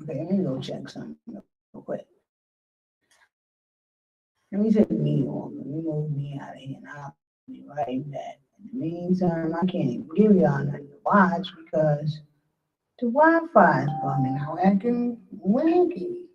Okay, let me go check something real quick. Let me take me off. Let me move me out of here and I'll be right back. In the meantime, I can't give y'all nothing to watch because the Wi-Fi is bumming out, acting wanky.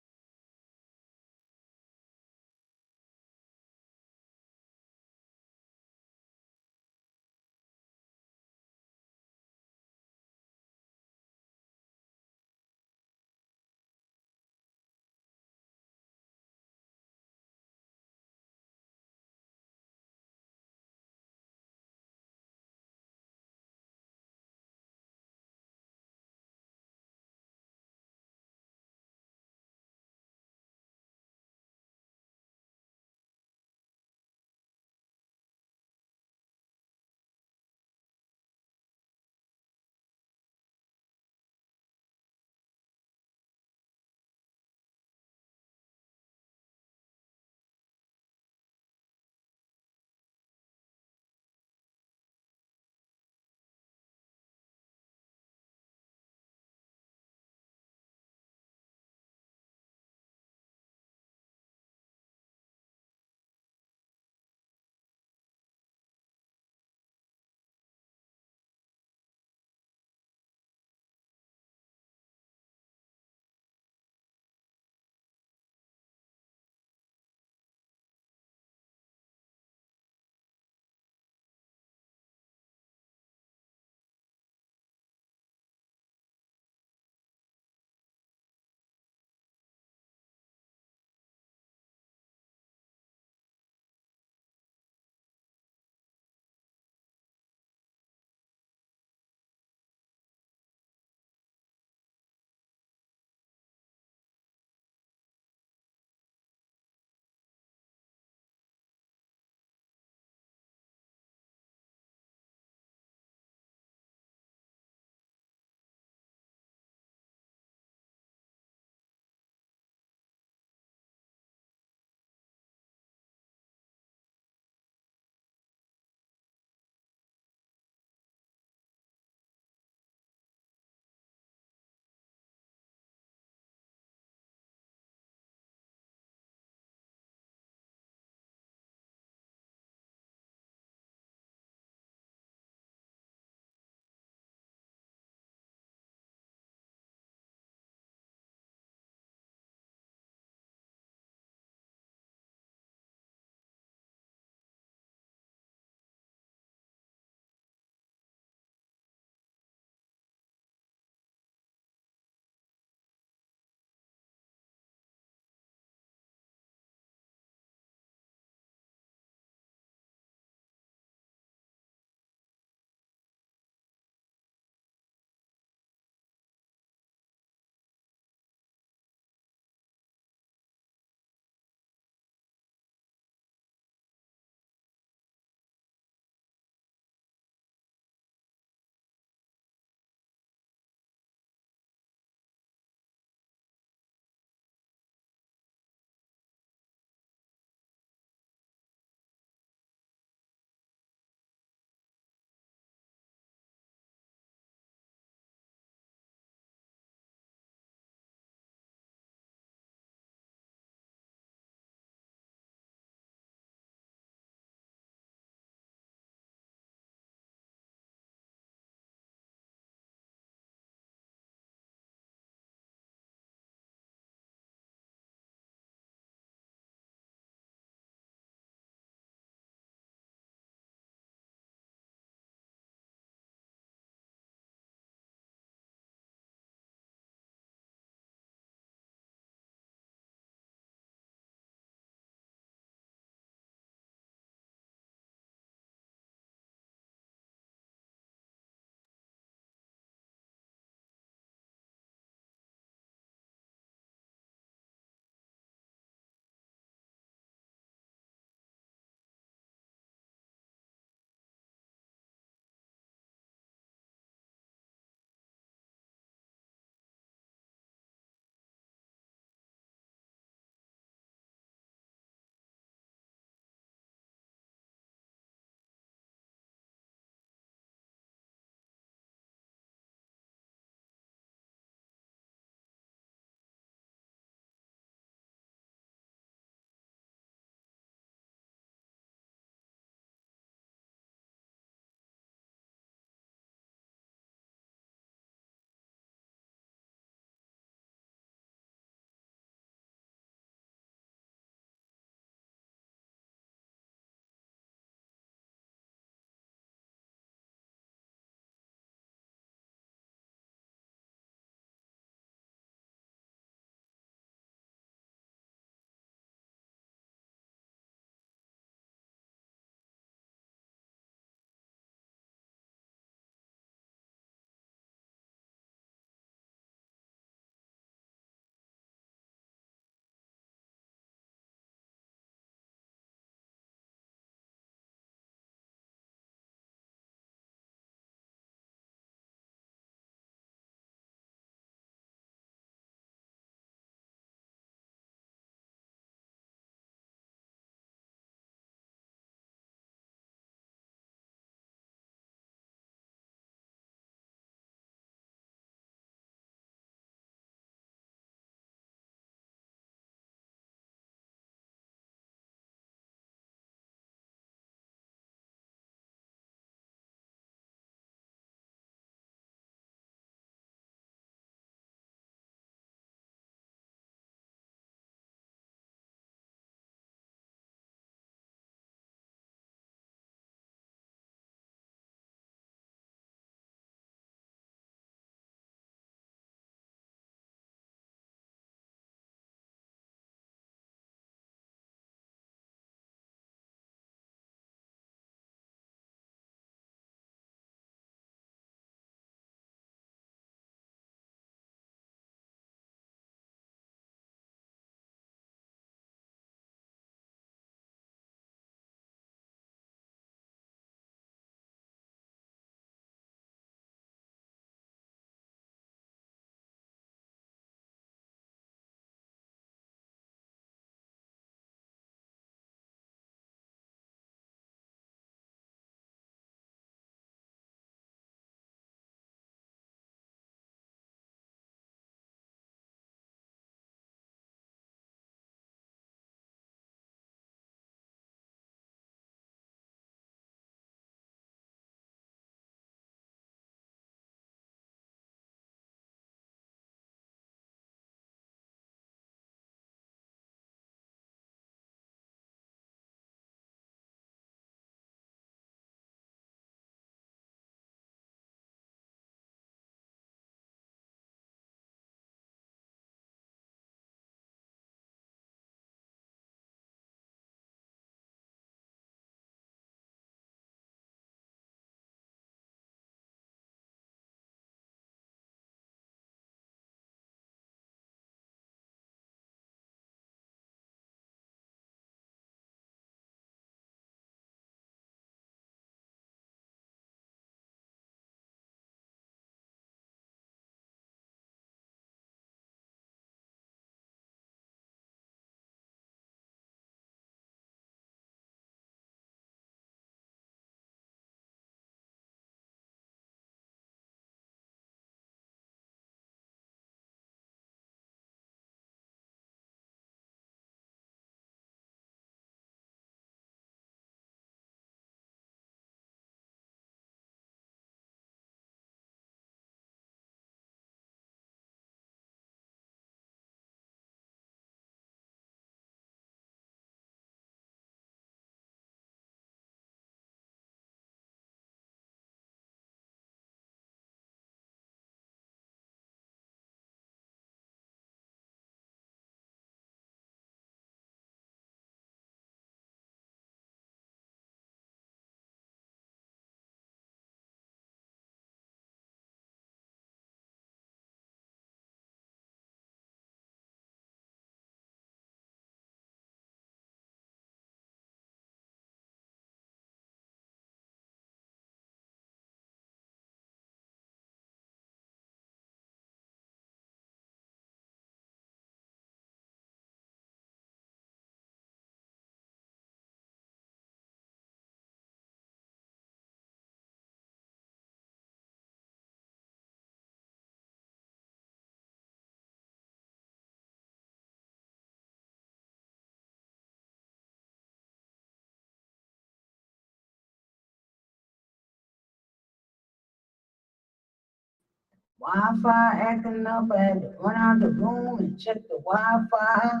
Wi-Fi acting up. I had to run out the room and check the Wi-Fi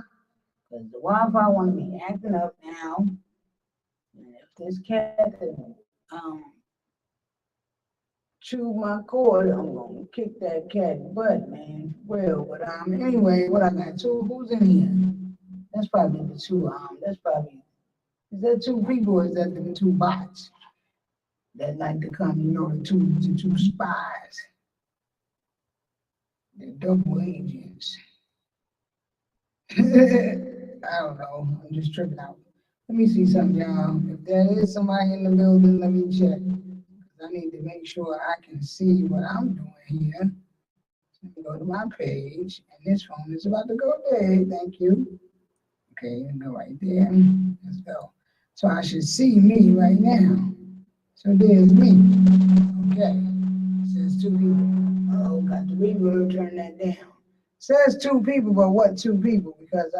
because the Wi-Fi want to be acting up now. And if this cat um chew my cord, I'm gonna kick that cat butt, man. Well, but anyway, what I got two? Who's in here? That's probably the two. That's probably is that two people? Or is that the two bots that like to come? You know, the two spies, the double agents. I don't know. I'm just tripping out. Let me see something, y'all. If there is somebody in the building, let me check. 'Cause I need to make sure I can see what I'm doing here. Let me go to my page, and this phone is about to go dead. Thank you. Okay, go right there. Let's go. So I should see me right now. So there's me. Okay. Says two people. Oh, got the reverb. Turn that down. Says two people, but what two people? Because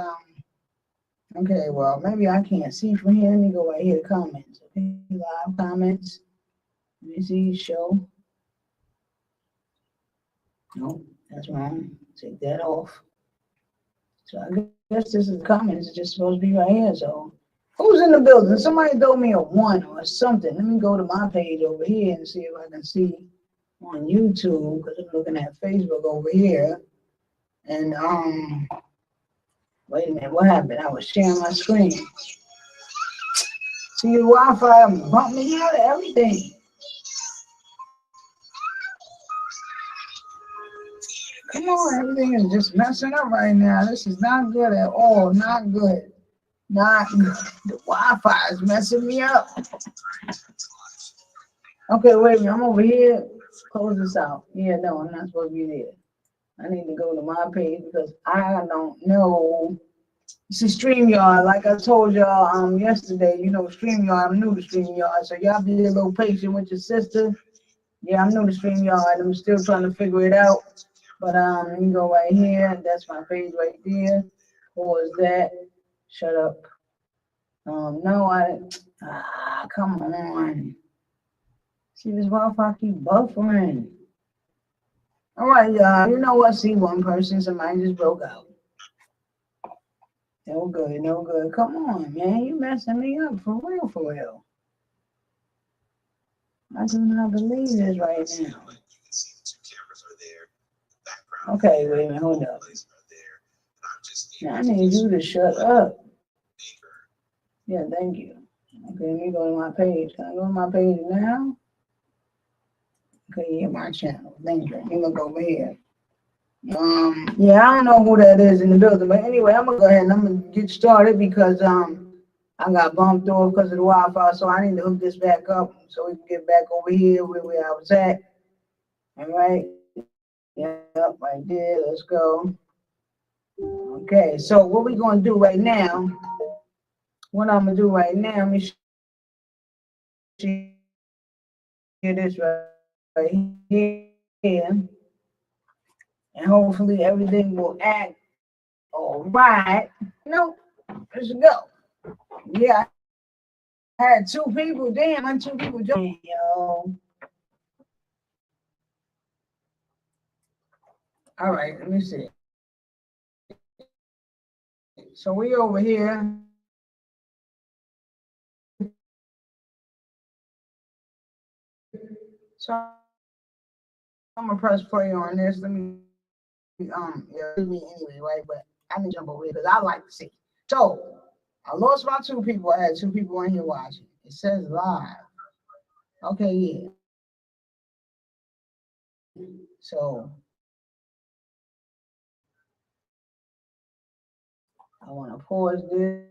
okay, well maybe I can't see from here. Let me go right here to comments. Okay, live comments. Let me see. Show. Nope, that's wrong. Take that off. So I guess this is the comments. It's just supposed to be right here. So who's in the building? Somebody throw me a one or something. Let me go to my page over here and see if I can see on YouTube because I'm looking at Facebook over here. And wait a minute, what happened? I was sharing my screen. See the Wi-Fi bumped me out of everything. Come on, everything is just messing up right now. This is not good at all. Not good. Not good. The Wi-Fi is messing me up. Okay, wait a minute. I'm over here. Close this out. Yeah, no, I'm not supposed to be there. I need to go to my page because I don't know. This is StreamYard. Like I told y'all yesterday, you know, StreamYard, I'm new to StreamYard. So y'all be a little patient with your sister. Yeah, I'm new to StreamYard. I'm still trying to figure it out. But you can go right here. That's my page right there. Pause that. Shut up. No, come on. See, this Wi-Fi keep buffering. All right, y'all. You know what? See, one person, somebody just broke out. No good, no good. Come on, man. You messing me up for real, for real. I do not believe this right now. Okay, wait a minute. Hold up. Now, I need you to shut up. Yeah, thank you. Okay, let me go to my page. Can I go to my page now? Okay, yeah, my channel. Thank you. Let me look over here. Yeah, I don't know who that is in the building, but anyway, I'm gonna go ahead and I'm gonna get started because I got bumped off because of the Wi-Fi, so I need to hook this back up so we can get back over here where I was at. All right. Yep, right there. Let's go. Okay, so what we're gonna do right now, what I'm gonna do right now, let me show you this right here, and hopefully everything will act all right. No, let's go. Yeah, I had two people. Damn, I had two people join, yo. All right, let me see. So we over here. So I'm gonna press play on this. Let me yeah, me anyway, right? But I can jump over here because I like to see. So I lost my two people. I had two people in here watching. It says live. Okay, yeah. So I want to pause this.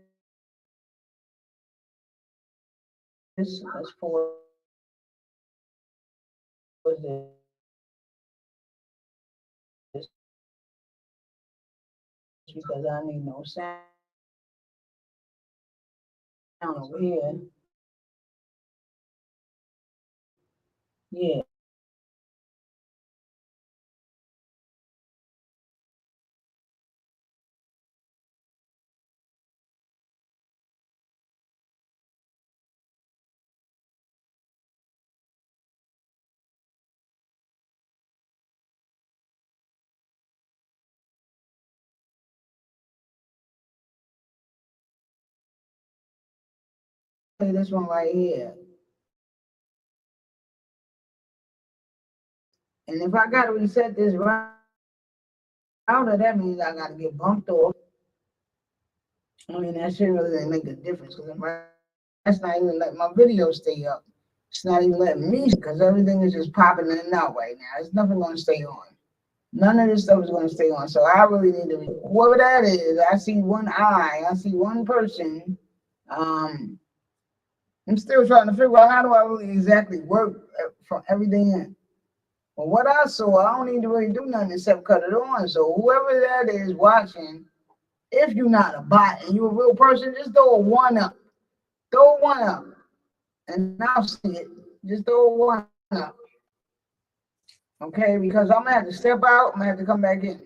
Let's pause this because I need no sound over here. Yeah. play this one right here. And if I gotta reset this router, that means I gotta get bumped off. I mean, that shit really didn't make a difference because that's not even letting my video stay up. It's not even letting me because everything is just popping in and out right now. There's nothing gonna stay on. None of this stuff is gonna stay on. So I really need to whoever that is, I see one eye, I see one person. I'm still trying to figure out how do I really exactly work from everything in. But what I saw, I don't need to really do nothing except cut it on. So whoever that is watching, if you're not a bot and you're a real person, just throw a one up. Throw one up. And I'll see it. Just throw one up. Okay, because I'm gonna have to step out, I'm gonna have to come back in.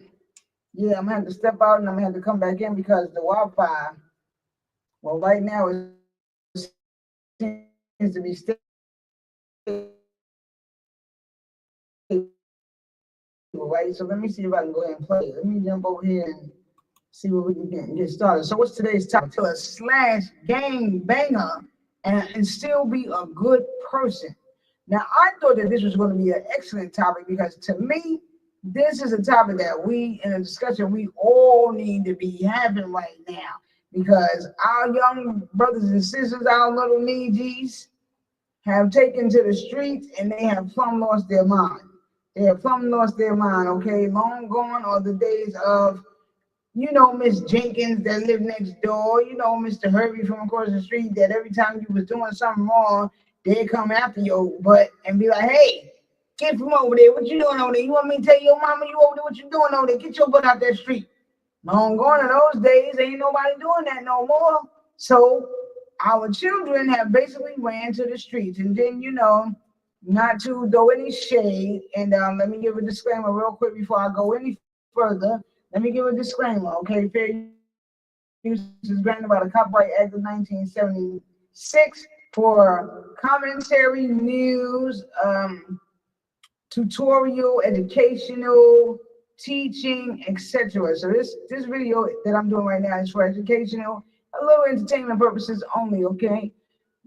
Yeah, I'm gonna have to step out and I'm gonna have to come back in because the Wi-Fi, well, right now it seems to be stable, right? So let me see if I can go ahead and play it. Let me jump over here and see what we can get started. So what's today's topic? To slash gang banger and still be a good person. Now I thought that this was going to be an excellent topic because to me, this is a topic that we in a discussion we all need to be having right now because our young brothers and sisters, our little needies, have taken to the streets and they have plumb lost their mind. They have plumb lost their mind, okay? Long gone are the days of, you know, Miss Jenkins that lived next door, you know, Mr. Herbie from across the street that every time you was doing something wrong, they'd come after your butt and be like, hey, get from over there. What you doing over there? You want me to tell your mama you over there? What you doing over there? Get your butt out that street. Long gone in those days, ain't nobody doing that no more. So our children have basically ran to the streets. And then, you know, not to throw any shade, and let me give a disclaimer real quick before I go any further. Let me give a disclaimer, okay? Fair use is granted by the Copyright Act of 1976 for commentary, news, tutorial, educational, teaching, etc. So this video that I'm doing right now is for educational, a little entertainment purposes only, okay?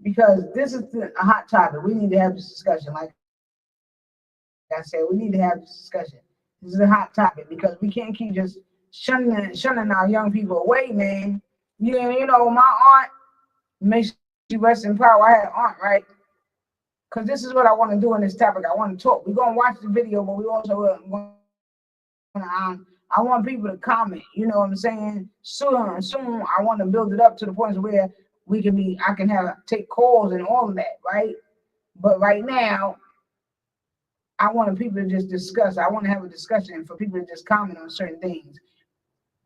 Because this is a hot topic. We need to have this discussion. Like I said, we need to have this discussion. This is a hot topic because we can't keep just shunning our young people away, man. You know, my aunt, may she rest in power. I had an aunt, right? Because this is what I want to do in this topic. I want to talk. We're going to watch the video, but we also want to, I want people to comment. You know what I'm saying? Soon, I want to build it up to the point where I can take calls and all of that, right? But right now, I want people to just discuss. I want to have a discussion for people to just comment on certain things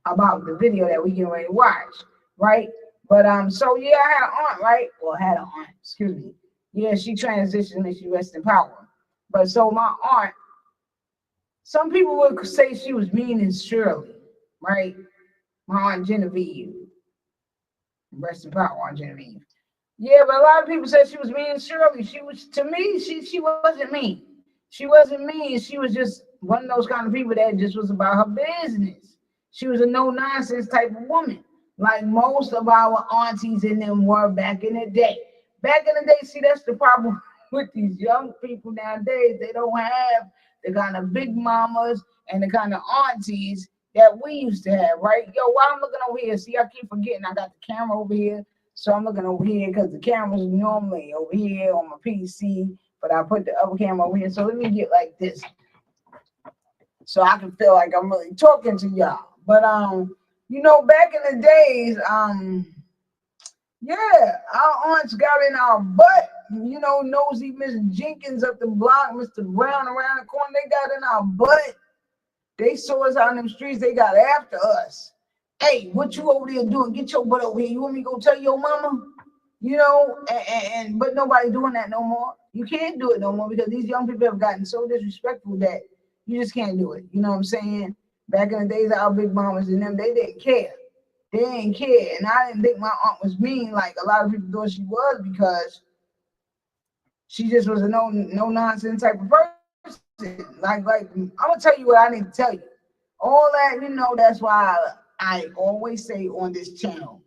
about the video that we get ready to watch, right? But so yeah, I had an aunt, right? Well, I had an aunt, excuse me. Yeah, she transitioned and she rest in power. But so my aunt, some people would say she was mean and Shirley, right? My aunt Genevieve, rest in power, Aunt Genevieve. Yeah, but a lot of people said she was mean and Shirley. She was, to me, she wasn't mean. She wasn't mean. She was just one of those kind of people that just was about her business. She was a no-nonsense type of woman, like most of our aunties in them were back in the day. Back in the day, see, that's the problem with these young people nowadays. They don't have the kind of big mamas and the kind of aunties that we used to have, right? Yo, while I'm looking over here, see, I keep forgetting I got the camera over here. So I'm looking over here because the camera's normally over here on my PC, but I put the other camera over here. So let me get like this so I can feel like I'm really talking to y'all. But you know, back in the days, yeah, our aunts got in our butt. You know, nosy Miss Jenkins up the block, Mr. Brown around the corner, they got in our butt. They saw us out in them streets, they got after us. Hey, what you over there doing? Get your butt over here. You want me to go tell your mama? You know, but nobody doing that no more. You can't do it no more because these young people have gotten so disrespectful that you just can't do it. You know what I'm saying? Back in the days, our big mamas and them, they didn't care. They didn't care. And I didn't think my aunt was mean like a lot of people thought she was because she just was a no nonsense type of person. Like I'm gonna tell you what I need to tell you. All that, you know, that's why I always say on this channel.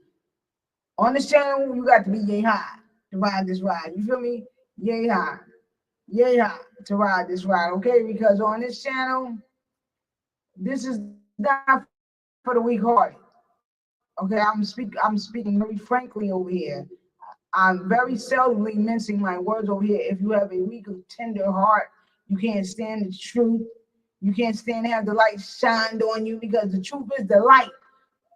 On this channel, you got to be yay high. to ride this ride. You feel me? Yay high. Yay high to ride this ride, okay? Because on this channel, this is not for the weak-hearted. Okay, I'm speaking very frankly over here. I'm very seldomly mincing my words over here. If you have a weak or tender heart, you can't stand the truth. You can't stand to have the light shined on you because the truth is the light.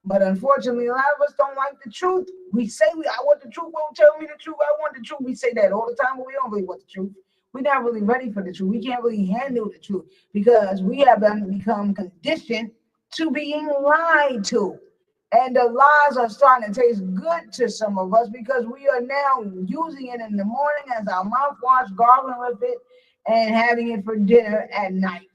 But unfortunately, a lot of us don't like the truth. We say I want the truth. Won't tell me the truth. I want the truth. We say that all the time, but we don't really want the truth. We're not really ready for the truth. We can't really handle the truth because we have become conditioned to being lied to. And the lies are starting to taste good to some of us because we are now using it in the morning as our mouthwash, gargling with it, and having it for dinner at night.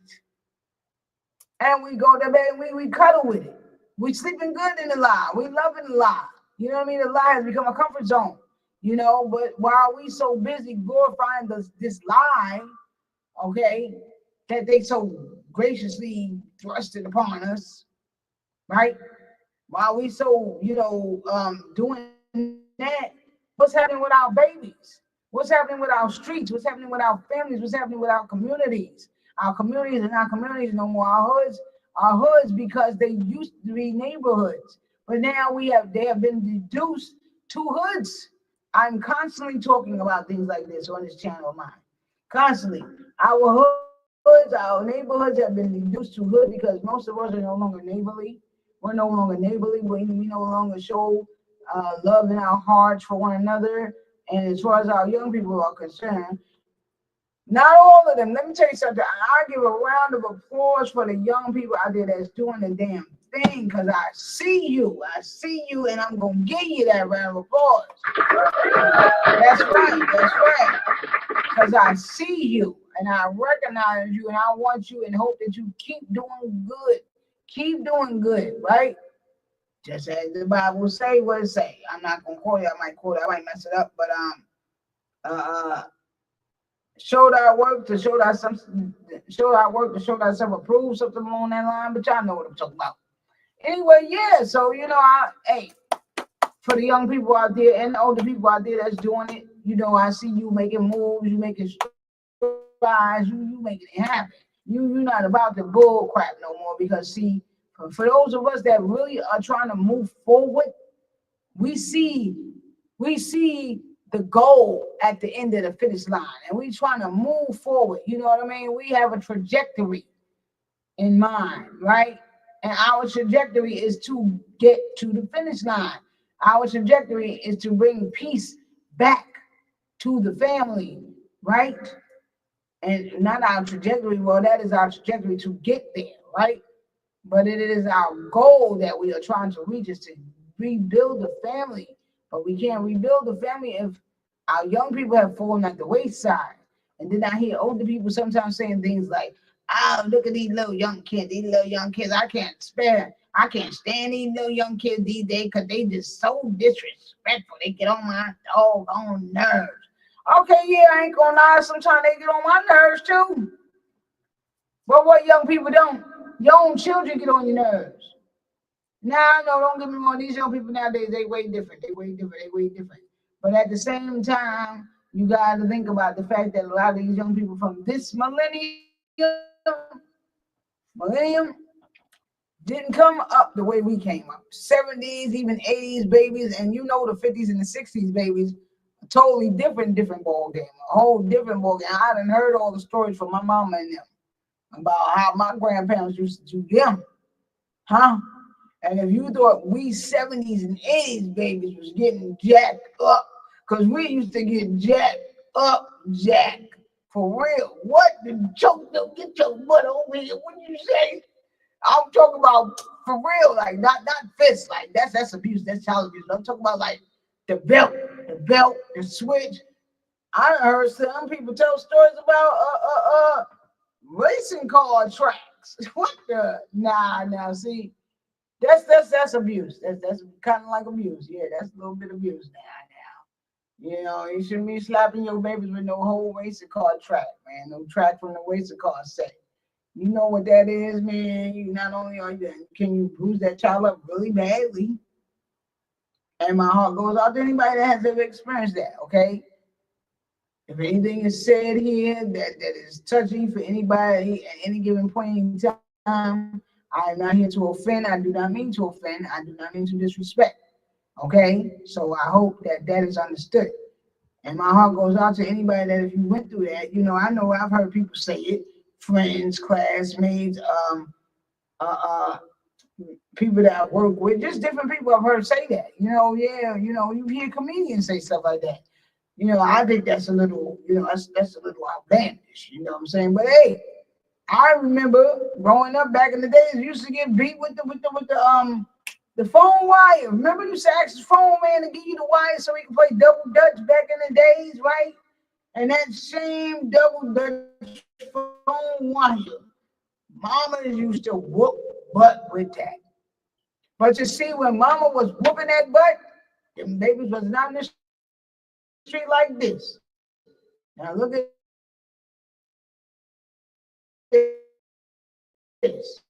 And we go to bed and we cuddle with it. We sleeping good in the lie. We loving the lie. You know what I mean? The lie has become a comfort zone. You know, but while we so busy glorifying this lie, okay, that they so graciously thrusted upon us, right? While we so, doing that, what's happening with our babies? What's happening with our streets? What's happening with our families? What's happening with our communities? Our communities are not communities no more. Our hoods because they used to be neighborhoods, but now they have been reduced to hoods. I'm constantly talking about things like this on this channel of mine. Constantly. Our hoods, our neighborhoods have been reduced to hood because most of us are no longer neighborly. We're no longer neighborly. We no longer show love in our hearts for one another. And as far as our young people are concerned, not all of them. Let me tell you something. I give a round of applause for the young people out there that's doing the damn thing because I see you. I see you, and I'm going to give you that round of applause. That's right. That's right. Because I see you, and I recognize you, and I want you and hope that you keep doing good. Keep doing good, right? Just as the Bible say, what it say. I'm not going to quote it. I might quote it. I might mess it up, but show that work to show that some show that work to show that self approved, something along that line, but y'all know what I'm talking about. Anyway, yeah, so hey, for the young people out there and the older people out there that's doing it, I see you making moves, you making strides, you making it happen. You're not about the bull crap no more because see, for those of us that really are trying to move forward, we see the goal at the end of the finish line and we trying to move forward. You know what I mean? We have a trajectory in mind, right? And our trajectory is to get to the finish line. Our trajectory is to bring peace back to the family, right? And not our trajectory, well, that is our trajectory to get there, right? But it is our goal that we are trying to reach is to rebuild the family. But we can't rebuild the family if our young people have fallen at the wayside. And then I hear older people sometimes saying things like, oh, look at these little young kids. These little young kids, I can't stand these little young kids these days because they just so disrespectful. They get on my doggone nerves. Okay, yeah, I ain't gonna lie. Sometimes they get on my nerves too. But what young people don't? Your own children get on your nerves. Now, no, don't get me wrong. These young people nowadays, they way different. They way different. They way different. But at the same time, you got to think about the fact that a lot of these young people from this millennium didn't come up the way we came up. 70s, even 80s babies, and the 50s and the 60s babies, a totally different ball game, a whole different ball game. I done heard all the stories from my mama and them about how my grandparents used to do them, huh? And if you thought we 70s and 80s babies was getting jacked up, because we used to get jacked up, for real. What the choke? Get your butt over here. What did you say? I'm talking about for real, like not fists, like that's abuse, that's child abuse. I'm talking about like the belt, the switch. I heard some people tell stories about racing car tracks. What the? Nah. See, that's abuse. That's kind of like abuse. Yeah, that's a little bit of abuse now. You shouldn't be slapping your babies with no whole racing car track, man. No track from the racing car set. You know what that is, man. You not only can you bruise that child up really badly, And my heart goes out to anybody that has ever experienced that, okay? If anything is said here that is touching for anybody at any given point in time, I am not here to offend. I do not mean to offend. I do not mean to disrespect. Okay? So I hope that that is understood. And my heart goes out to anybody that if you went through that, I know I've heard people say it, friends, classmates, uh, uh, people that I work with, just different people I've heard say that. Yeah, you hear comedians say stuff like that. I think that's a little, that's a little outlandish. You know what I'm saying? But hey, I remember growing up back in the days, we used to get beat with the phone wire. Remember, you used to ask the phone man to give you the wire so he could play double dutch back in the days, right? And that same double dutch phone wire, mamas used to whoop butt with that. But you see, when mama was whooping that butt, them babies was not in the street like this. Now look at this.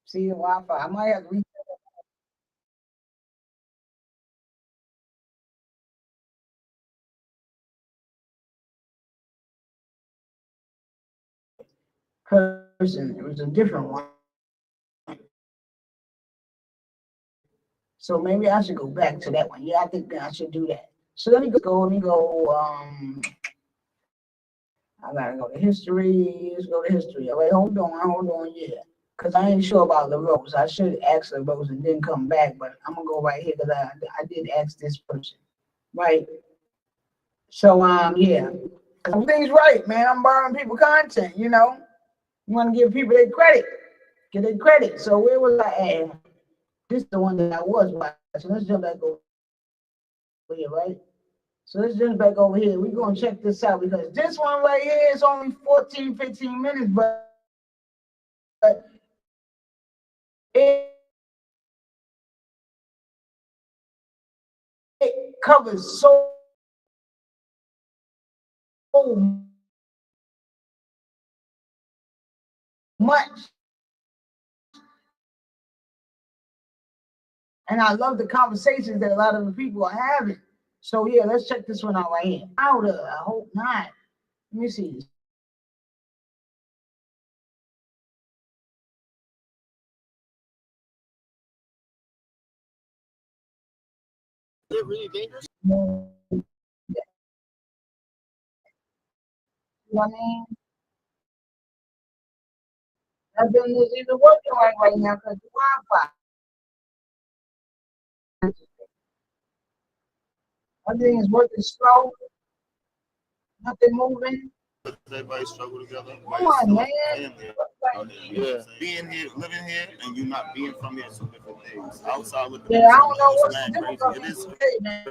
See the Wi-Fi. I might have to person. It was a different one. So maybe I should go back to that one. Yeah, I think I should do that. So let me go. I gotta go to history. Let's go to history. Wait, hold on. Yeah, because I ain't sure about the Rose. I should ask the Rose and then come back, but I'm gonna go right here because I did ask this person, right? So yeah, everything's right, man. I'm borrowing people content. You want to give people their credit, get their credit. So where was I at? This is the one that I was watching. Let's jump back over here, right? So let's jump back over here. We're gonna check this out because this one right here is only 14, 15 minutes, but it covers so much. And I love the conversations that a lot of the people are having. So yeah, let's check this one out right here. Louder, I hope not. Let me see. Is it really dangerous? You know what I mean? Nothing is even working right now because the Wi-Fi. Everything is working slow. Nothing moving. Everybody struggle together, but Come it's on, still man. like a family out here. Yeah. Being here, living here, and you not being from here, two different things. Outside looking Yeah, in, I it's, don't know it's what's the mad crazy. It difficulty is today, man.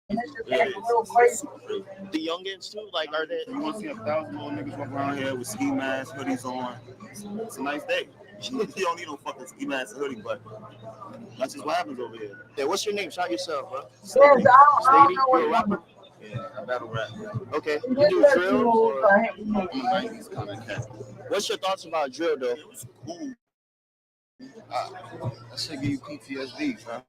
That's just it acting is. real It's crazy. super crazy. The youngins too, like are they? You want to see 1,000 little niggas walk around here with ski masks, hoodies on? It's a nice day. You don't need no fucking ski mask and hoodie, but that's just what happens over here. Yeah, what's your name? Shout yourself, bro. Yes, I don't Stady, know you what's a going on. rapper? Yeah, I battle rap. Okay, You you just do let me drill move, or so I hit remove, I'm a right? 90s kind of cat? What's your thoughts about drill though? It was cool. That shit give you PTSD, fam.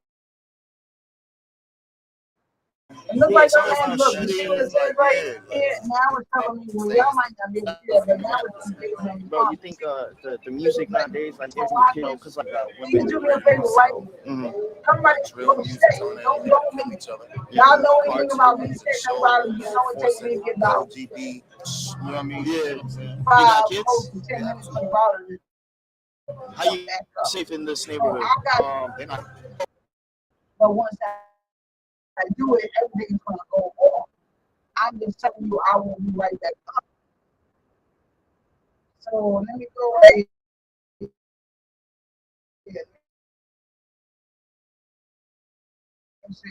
It looks Yeah, like so your it's man, not look, you see what it shootings, says like right yeah, here? Now it's telling me, well, y'all might not be able to see that, but now it's giving me Bro, you comments. think the It music looks like, nowadays like so there's watch you know this. because like Please women do me a like favor, right? so Somebody drill go music stay. telling Don't everybody go to kill me. each other. Y'all know anything about Cartoons and research about it, you shows know it takes me forcing to get about LGBT, you know what I mean? yeah. You know what I'm saying? You got 5, close kids? to 10 Yeah, minutes to absolutely. about it. How Jump you back up. safe in this So neighborhood? I got, They're not. but once I do it, everything's gonna go off. I'm just telling you, I will be right back up. So let me go right here. Let's see.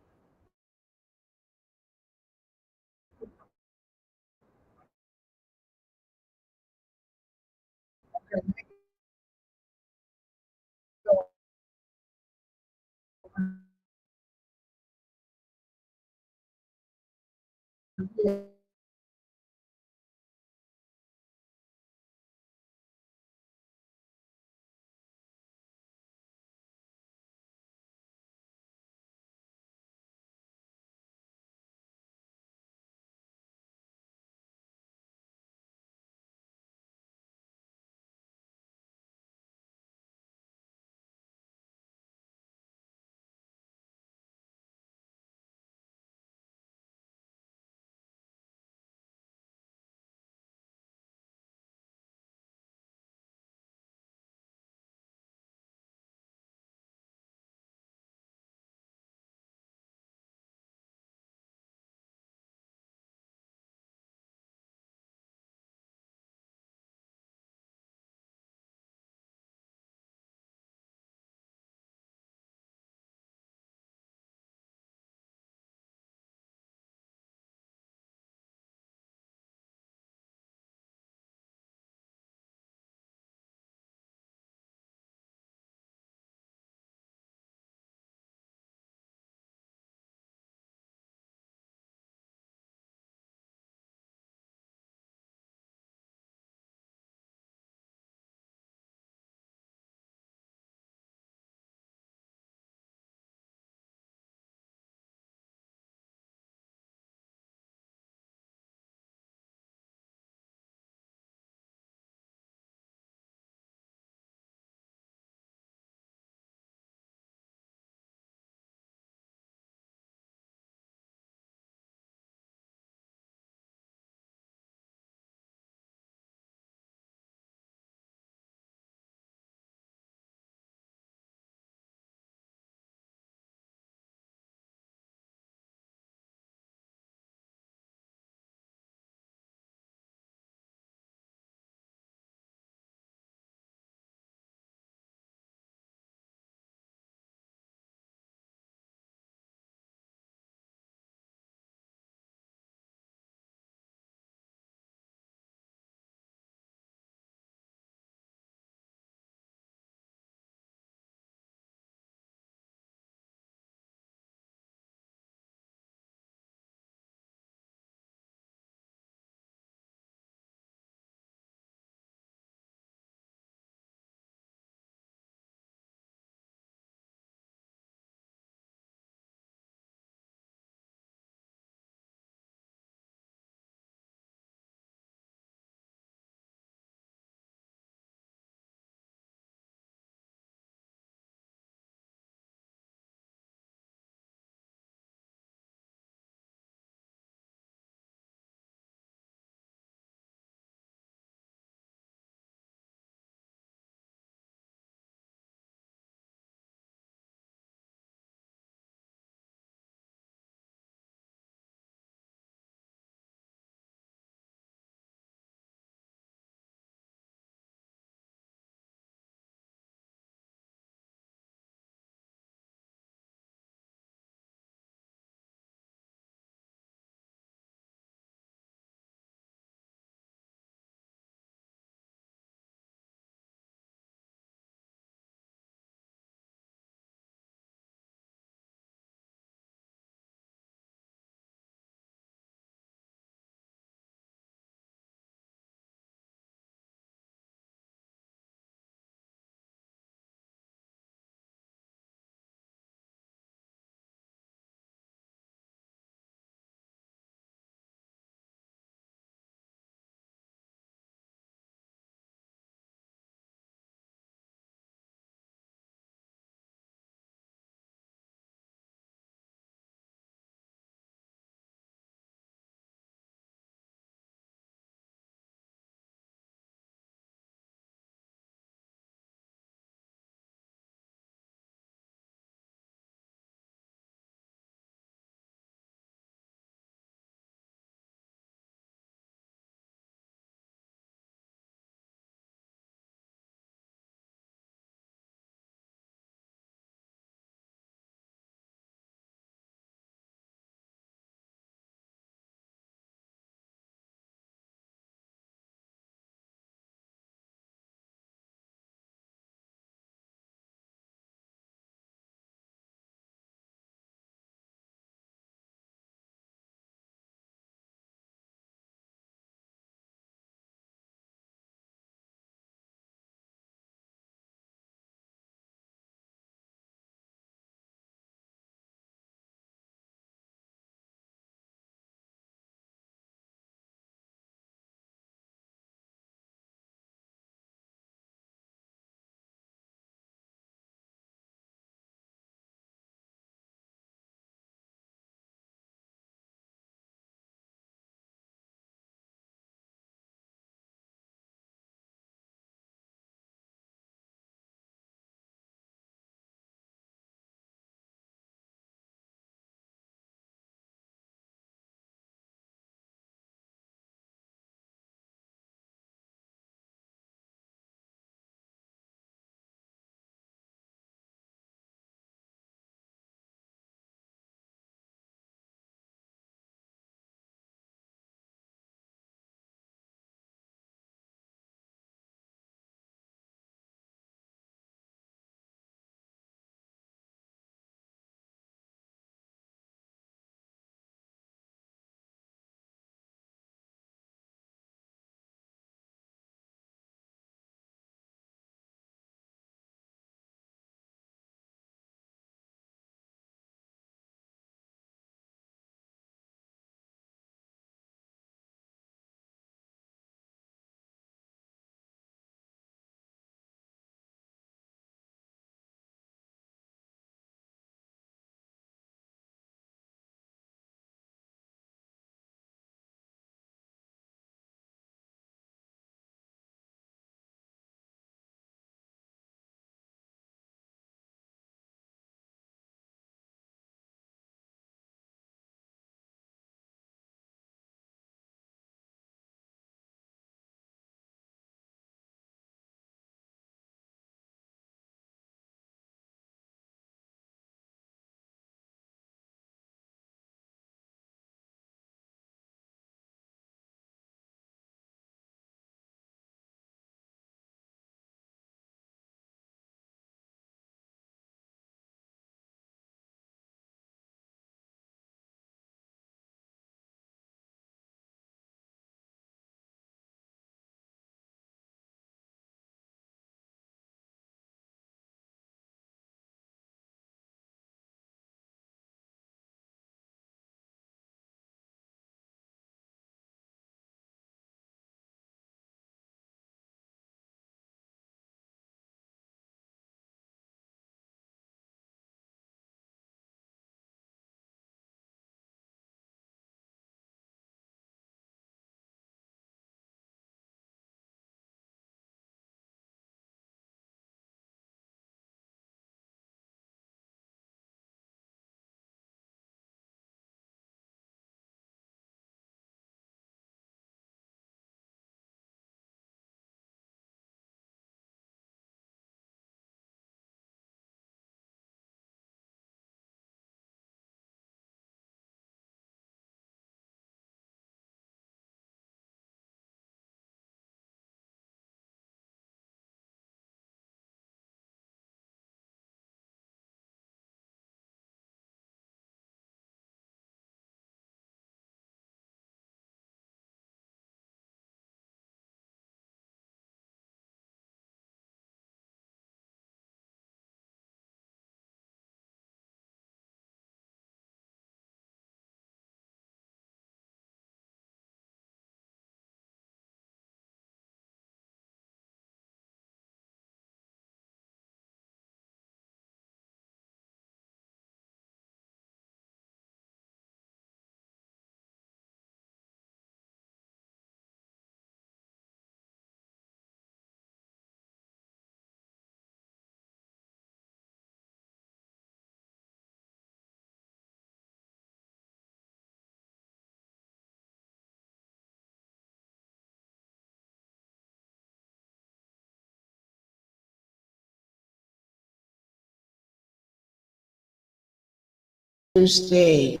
stage.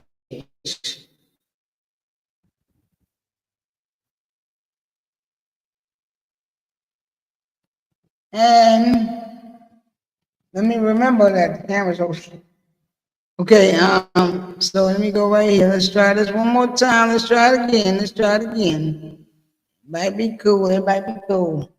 And let me remember that the camera's open. Okay, so let me go right here. Let's try this one more time. Let's try it again. Let's try it again. Might be cool. It might be cool.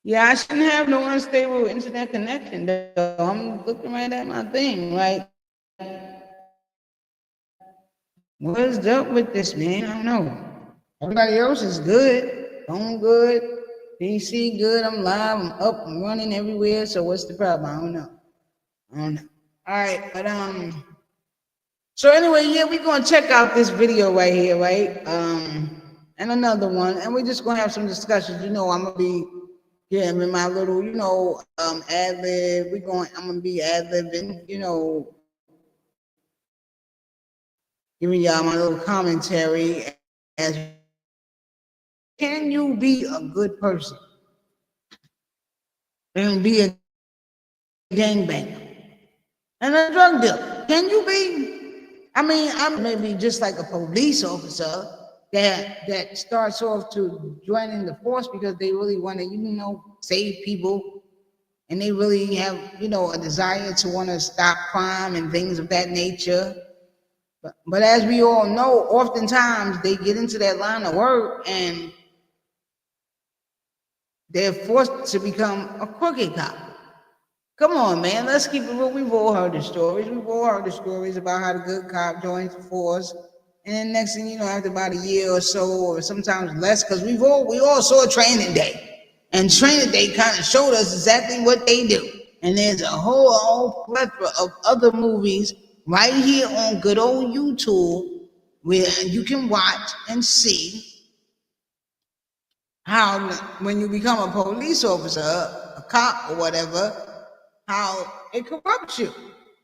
Yeah, I shouldn't have no unstable internet connection though. I'm looking right at my thing, like what's up with this, man? I don't know. Everybody else is good, phone good, PC good, I'm live, I'm up, I'm running everywhere, so what's the problem? I don't know. I don't know. All right, but so anyway, yeah, we're gonna check out this video right here, right? And another one, and we're just gonna have some discussions. You know, I'm gonna be in my little, ad lib. I'm gonna be ad libbing, giving y'all my little commentary as can you be a good person and be a gangbanger and a drug dealer? Can you be? I mean, I'm maybe just like a police officer that starts off to joining the force because they really want to, save people, and they really have, a desire to want to stop crime and things of that nature. But as we all know, oftentimes they get into that line of work and they're forced to become a crooked cop. Come on, man. Let's keep it real. We've all heard the stories. We've all heard the stories about how the good cop joins the force, and then next thing you know, after about a year or so, or sometimes less, because we all saw Training Day, and Training Day kind of showed us exactly what they do. And there's a whole plethora of other movies right here on good old YouTube where you can watch and see how when you become a police officer, a cop or whatever, how it corrupts you.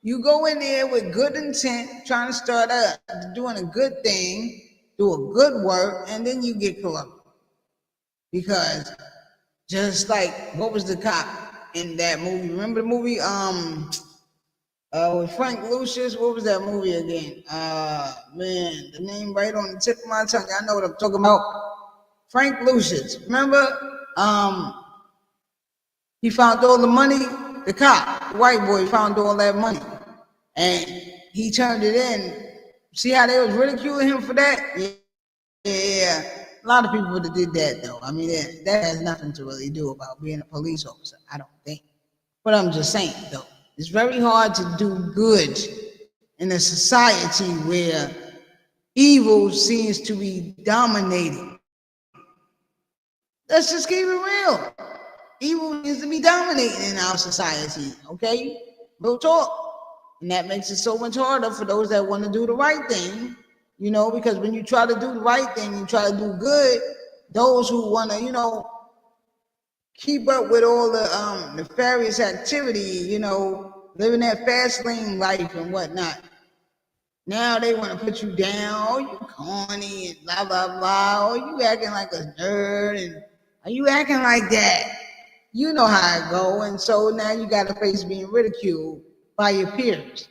You go in there with good intent, trying to start up, doing a good thing, do a good work, and then you get corrupted. Because just like what was the cop in that movie? Remember the movie with Frank Lucius? What was that movie again? Man, the name right on the tip of my tongue. I know what I'm talking about. Frank Lucius. Remember? He found all the money. The cop, the white boy, found all that money, and he turned it in. See how they was ridiculing him for that? Yeah. A lot of people would have did that though. I mean, that has nothing to really do about being a police officer, I don't think. But I'm just saying though, it's very hard to do good in a society where evil seems to be dominating. Let's just keep it real. Evil seems to be dominating in our society, okay? Real talk. And that makes it so much harder for those that want to do the right thing, because when you try to do the right thing, you try to do good, those who want to, keep up with all the nefarious activity, living that fast lane life and whatnot. Now they want to put you down, oh, you corny and blah, blah, blah, oh, you acting like a nerd, and are you acting like that? You know how it go, and so now you got to face being ridiculed by your peers.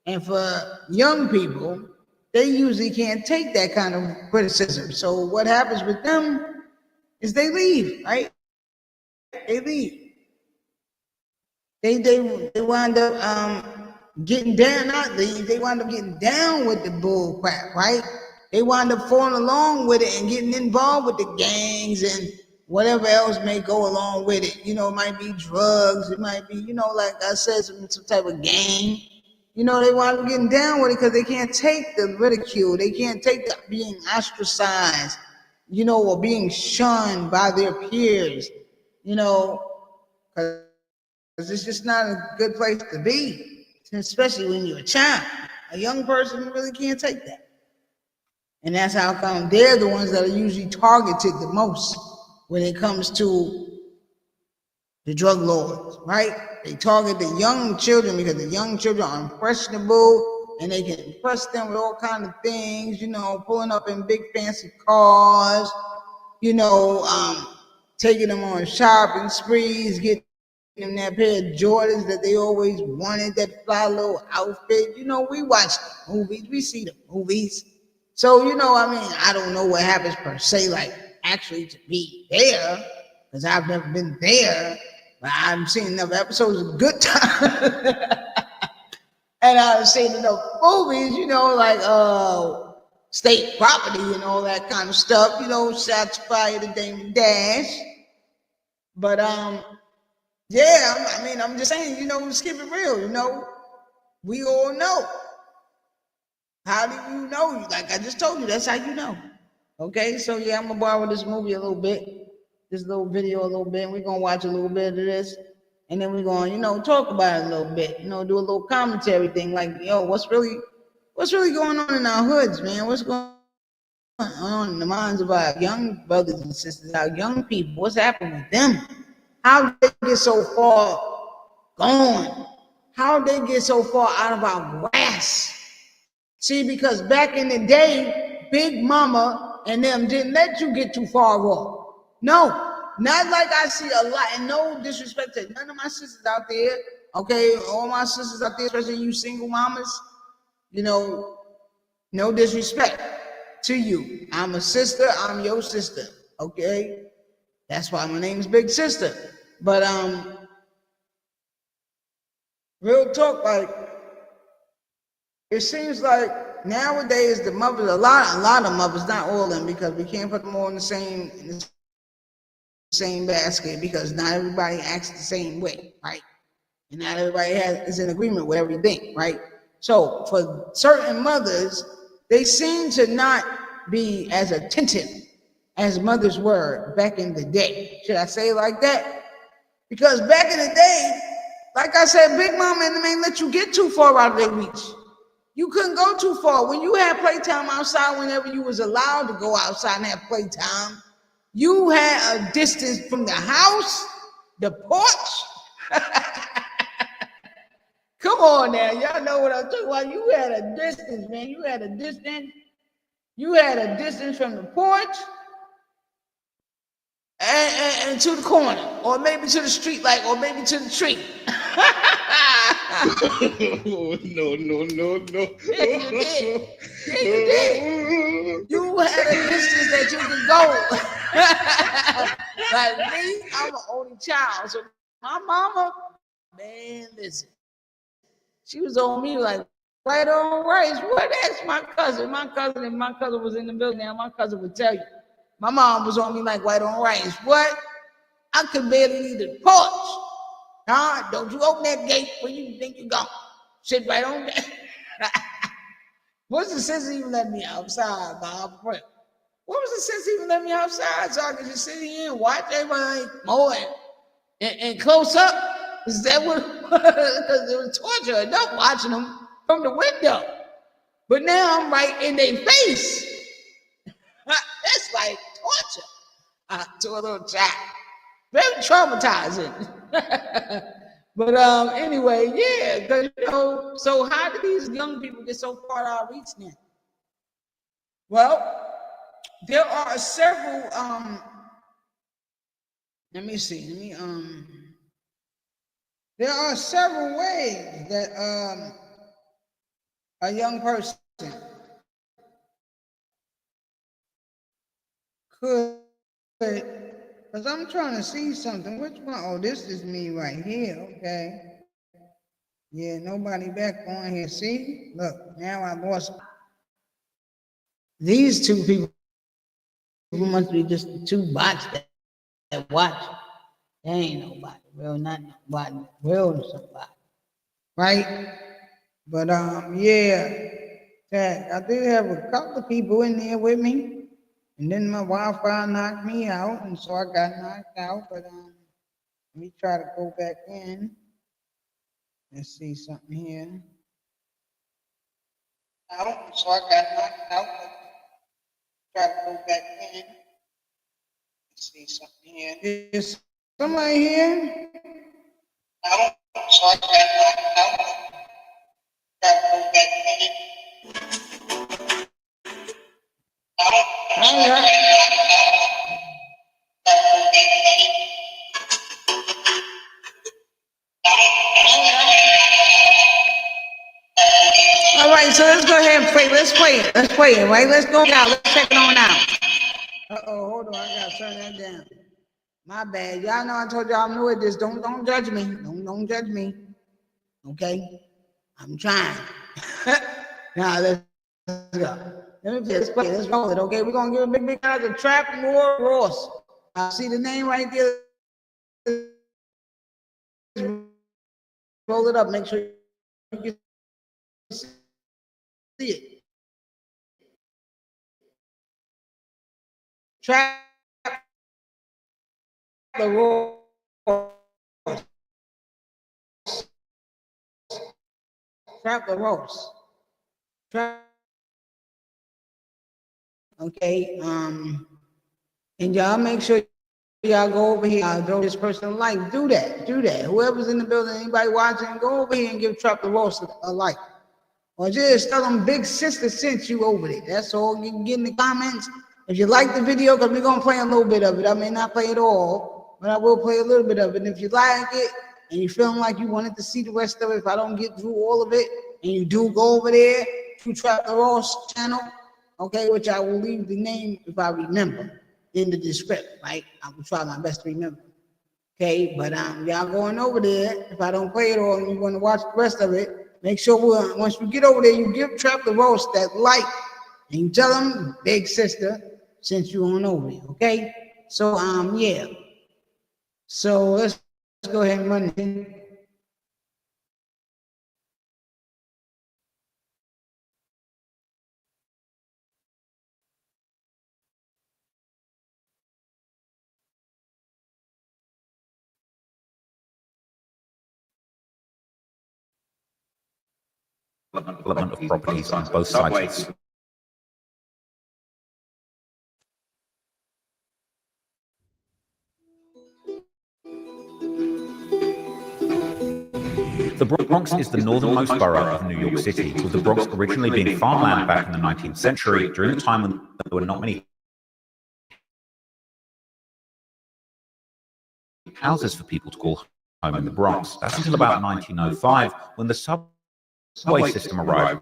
And for young people, they usually can't take that kind of criticism. So what happens with them is they leave, right? They leave. They wind up getting down, not leave. They wind up getting down with the bull crap, right? They wind up falling along with it and getting involved with the gangs and whatever else may go along with it. It might be drugs. It might be, like I said, some type of gang. They wind up getting down with it because they can't take the ridicule. They can't take the being ostracized, or being shunned by their peers, because it's just not a good place to be, especially when you're a child. A young person really can't take that. And that's how come they're the ones that are usually targeted the most when it comes to the drug lords, right? They target the young children because the young children are impressionable and they can impress them with all kinds of things, pulling up in big fancy cars, taking them on shopping sprees, getting them that pair of Jordans that they always wanted, that fly little outfit. We watch the movies, we see the movies. So, I don't know what happens per se, like actually to be there, because I've never been there, but I've seen enough episodes of Good Time. And I've seen enough movies, like state property and all that kind of stuff, shots fired at Damon Dash. But yeah, I'm just saying, let's keep it real. We all know. How do you know? Like I just told you, that's how you know. Okay, so yeah, I'm gonna borrow this movie a little bit, this little video a little bit. And we're gonna watch a little bit of this, and then we're gonna, talk about it a little bit. Do a little commentary thing, like, what's really going on in our hoods, man? What's going on in the minds of our young brothers and sisters, our young people? What's happening with them? How did they get so far gone? How did they get so far out of our grasp? See, because back in the day, Big Mama and them didn't let you get too far off. No, not like I see a lot, and no disrespect to none of my sisters out there. Okay, all my sisters out there, especially you single mamas, no disrespect to you. I'm a sister, I'm your sister. Okay, that's why my name's Big Sister. But real talk, like, it seems like nowadays the mothers, a lot of mothers, not all of them, because we can't put them all in the same basket, because not everybody acts the same way, right? And not everybody is in agreement with everything, right? So for certain mothers, they seem to not be as attentive as mothers were back in the day. Should I say it like that? Because back in the day, like I said, Big Mama and them ain't let you get too far out of their reach. You couldn't go too far. When you had playtime outside, whenever you was allowed to go outside and have playtime, you had a distance from the house, the porch. Come on now, y'all know what I'm talking about. You had a distance, man. You had a distance from the porch and to the corner, or maybe to the street light, or maybe to the tree. No. Yeah, you did. Yeah, you did. You had a distance that you could go. Like me, I'm an only child. So my mama, man, listen. She was on me like, right on rice. What? That's my cousin. If my cousin was in the building now, my cousin would tell you. My mom was on me like white on rice. What? I could barely leave the porch. Nah, don't you open that gate when you think you're gone. Sit right on there. What's the sense of even letting me outside, Bob? What was the sense of even letting me outside so I could just sit here and watch everybody mow and close up? Is that what it was? Because it was torture enough watching them from the window. But now I'm right in their face. That's like torture to a little child. Very traumatizing. But anyway, yeah, because so how do these young people get so far out of reach now? Well, there are several there are several ways that a young person could, because I'm trying to see something. Which one? Oh, this is me right here. Okay. Yeah, nobody back on here. See? Look, now I lost. These two people must be just the two bots that watch. They ain't nobody. Real, not nobody. Real somebody. Right? But yeah. I did have a couple of people in there with me. And then my Wi-Fi knocked me out, and so I got knocked out. But let me try to go back in. Let's see something here. Out, so I got knocked out. Try to go back in. Let's see something here. Is somebody here? Out, so I got knocked out. Try to go back in. Out, so I got knocked out. All right, so let's go ahead and play. Let's play it, right? Let's go now. Let's check it on out. Hold on. I gotta turn that down. My bad. Y'all know I told y'all I'm new at this. Don't judge me. Don't judge me. Okay? I'm trying. Now let's go. Let's play. Let's roll it. Okay, we're gonna give a big shout out to Trap More Ross. I see the name right there. roll it up. Make sure you can see it. Trap the roll. Trap the roast. Okay, and y'all make sure y'all go over here. I'll throw this person a like. Do that. Whoever's in the building, anybody watching, go over here and give Trap the Roast a like. Or just tell them Big Sister sent you over there. That's all you can get in the comments. If you like the video, because we're going to play a little bit of it. I may not play it all, but I will play a little bit of it. And if you like it and you're feeling like you wanted to see the rest of it, if I don't get through all of it, and you do go over there to Trap the Roast channel, okay, which I will leave the name if I remember in the description, right? I will try my best to remember. Okay, but y'all going over there. If I don't play it all and you want to watch the rest of it, make sure once you get over there, you give Trap the Roast that like, and you tell them Big Sister sent you on over there. Okay, so yeah. So let's go ahead and run it. Development of properties on both sides. The Bronx is the northernmost borough of New York City, with the Bronx originally being farmland back in the 19th century, during a time when there were not many houses for people to call home in the Bronx. That's until about 1905, when the subway system arrived,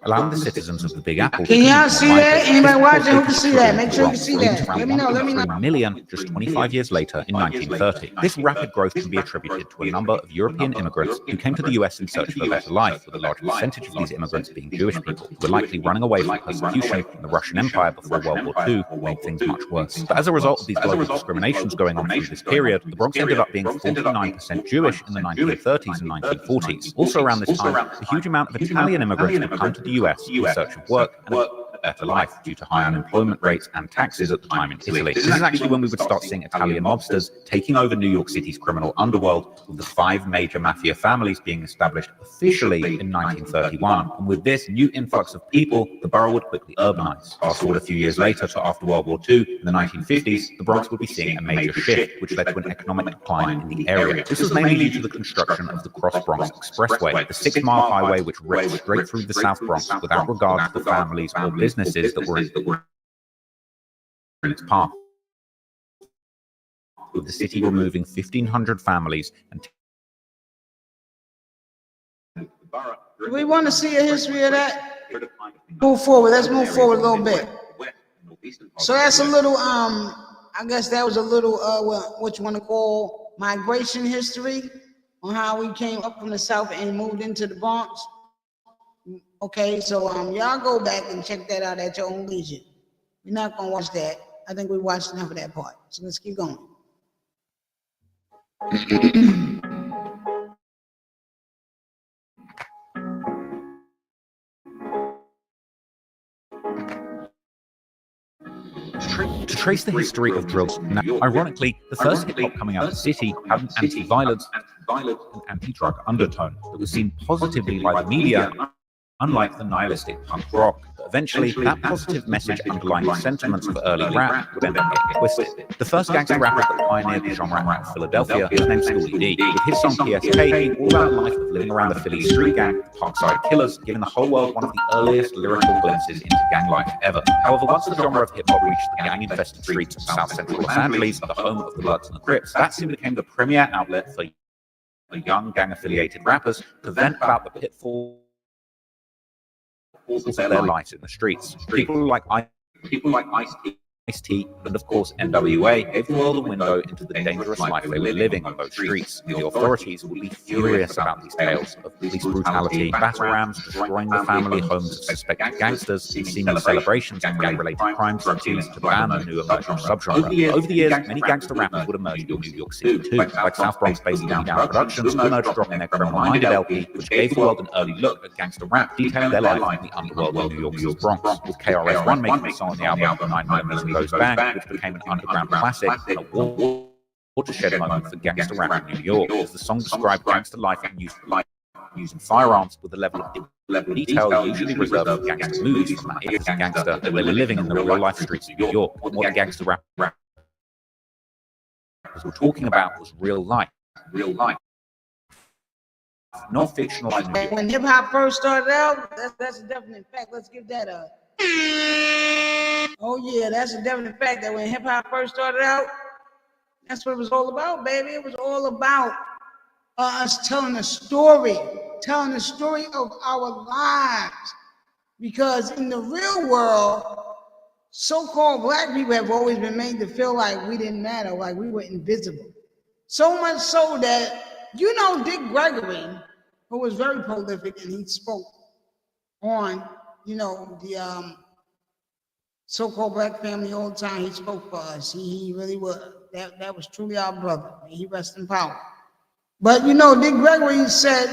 allowing the citizens of the Big Apple to Can y'all see that? Anybody watching who can see that? Make sure you can see that. Let me know. 1.3 million just 25 years later in 1930. This rapid growth can be attributed to a number of European immigrants who came to the US in search of a better life, with a large percentage of these immigrants being Jewish people, who were likely running away from persecution from the Russian Empire before World War II made things much worse. But as a result of these global discriminations going on through this period, the Bronx ended up being 49% Jewish in the 1930s and 1940s. Also around this time, a huge amount of Italian immigrants would come to the US in search of work and a better life due to high unemployment rates and taxes at the time in Italy. This is actually when we would start seeing Italian mobsters taking over New York City's criminal underworld, with the 5 major mafia families being established officially in 1931. And with this new influx of people, the borough would quickly urbanize. Fast forward a few years later to after World War II, in the 1950s, the Bronx would be seeing a major shift, which led to an economic decline in the area. This was mainly due to the construction of the Cross Bronx Expressway, the 6-mile highway which ripped straight through the South Bronx without regard to the families or businesses that were in its path, with the city removing 1,500 families and Do we want to see a history of that? Move forward. Let's move forward a little bit. So that's a little I guess that was a little what you want to call migration history on how we came up from the South and moved into the Bronx. Okay, so y'all go back and check that out at your own leisure. We're not gonna watch that. I think we watched enough of that part. So let's keep going. to trace the history of drugs. Now, ironically, the first hip-hop coming out of the city had an anti-violence and anti-drug undertone that was seen positively by the media, unlike the nihilistic punk rock. But eventually, that positive message underlying the sentiments of early rap would end up getting twisted. The first gangster rapper that pioneered the genre out of Philadelphia was named Schoolie D, with his song PSK being all about the life of living around the Philly street gang, the Parkside Killers, giving the whole world one of the earliest lyrical glimpses into gang life ever. However, once the genre of hip-hop reached the gang-infested streets of South Central Los Angeles, the home of the Bloods and the Crips, that soon became the premier outlet for young gang-affiliated rappers to vent about the pitfalls of their lives in the streets. People like Ice-T Ice-T, and of course NWA, gave the world a window into the dangerous life they were living on those streets. The authorities would be furious about these tales of police brutality, battle rams destroying the family homes of suspected gangsters, and seeming celebrations of gang-related crimes that used to ban the new emerging subgenre. Over the years, many gangster rappers would emerge in New York City too, like South Bronx-based Boogie Down Productions, who emerged dropping their Criminal-Minded LP, which gave the world an early look at gangster rap, detailing their life in the underworld of New York's Bronx, with KRS-One making a song on the album 9mm Goes Bang, which became an underground classic and a watershed moment for gangster rap in New York, as the song described gangster life and using firearms with a level of detail usually reserved for gangster movies from that era as a gangster that they were living in the real-life streets of New York. And what the gangster rappers were talking about was real life. Not fictional. When hip-hop first started out, that's a definite fact. Let's give that a... Oh yeah, that's a definite fact that when hip-hop first started out, that's what it was all about, baby. It was all about us telling a story of our lives. Because in the real world, so-called black people have always been made to feel like we didn't matter, like we were invisible. So much so that, you know, Dick Gregory, who was very prolific, and he spoke on, you know, the so-called black family all the time. He spoke for us. He really was. That was truly our brother. May he rest in power. But, you know, Dick Gregory said,